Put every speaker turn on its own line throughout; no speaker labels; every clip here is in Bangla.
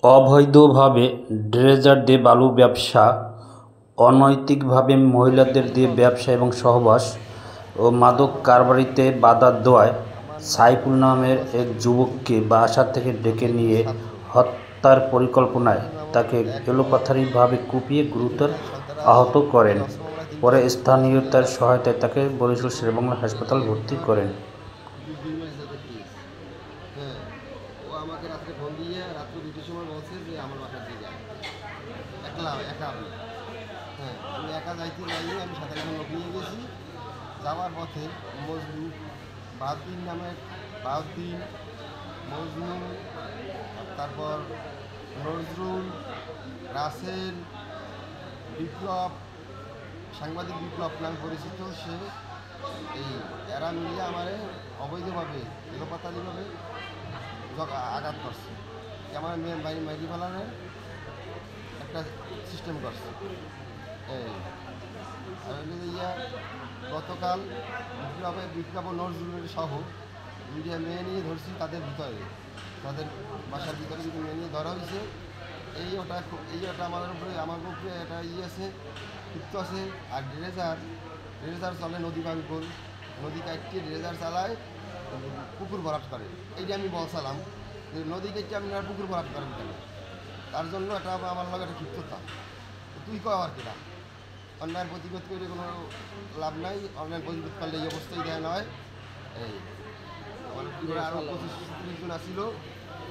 অবৈধভাবে ড্রেজার দিয়ে বালু ব্যবসা, অনৈতিকভাবে মহিলাদের দিয়ে ব্যবসা এবং সহবাস ও মাদক কারবারিতে বাধা দেওয়ায় সাইফুল নামের এক যুবককে বাসা থেকে ডেকে নিয়ে হত্যার পরিকল্পনায় তাকে এলোপাথারিভাবে কুপিয়ে গুরুতর আহত করেন। পরে স্থানীয়দের সহায়তায় তাকে বরিশাল শেরেবাংলা হাসপাতালে ভর্তি করেন।
হ্যাঁ, ও আমাকে রাত্রে ফোন দিয়ে রাত্রে 2টোর সময় বলছে যে আমার বাসার দিয়ে যায় একা আমি। হ্যাঁ, আমি একা যাইনি, আমি 27 জন লোক নিয়ে গেছি। যাওয়ার পথে মজনু, বাউদ্দিন নামের বাউদ্দিন, মজনু, তারপর নজরুল, রাসেল, বিপ্লব, সাংবাদিক বিপ্লব নামে পরিচিত সে, এরা মিলিয়ে আমারে অবৈধভাবে এলোপাতারিভাবে আঘাত করছে। আমার মেয়ের বাড়ি মাইরি ফেলানোর একটা সিস্টেম করছে। আর গতকাল বিপ্লব নজরুলের সহ মিডিয়া মেয়ে নিয়ে ধরছি তাদের ভিতরে, তাদের বাসার ভিতরে কিন্তু মেয়ে নিয়ে ধরা হয়েছে। এই ওটা আমার উপরে এটা আছে, ক্ষিপ্ত আছে। আর ড্রেজার চলে নদী বাঙ্কুল, নদী কাটতে ড্রেজার চালায়, পুকুর ভরাট করে। এইটা আমি বলছিলাম যে নদী কাটতে আপনি আর পুকুর ভরাট করেন কেন? তার জন্য এটা আমার লগে একটা ক্ষিপ্ততা। তুই কো আর কিনা অন্যায়ের প্রতিরোধ করে কোনো লাভ নাই, অন্যায়ের প্রতিরোধ করলে এই অবস্থায় দেয় নয়। এই আমার আরও 25-30 জন আসছিল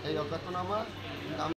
এই অজ্ঞাতনামা।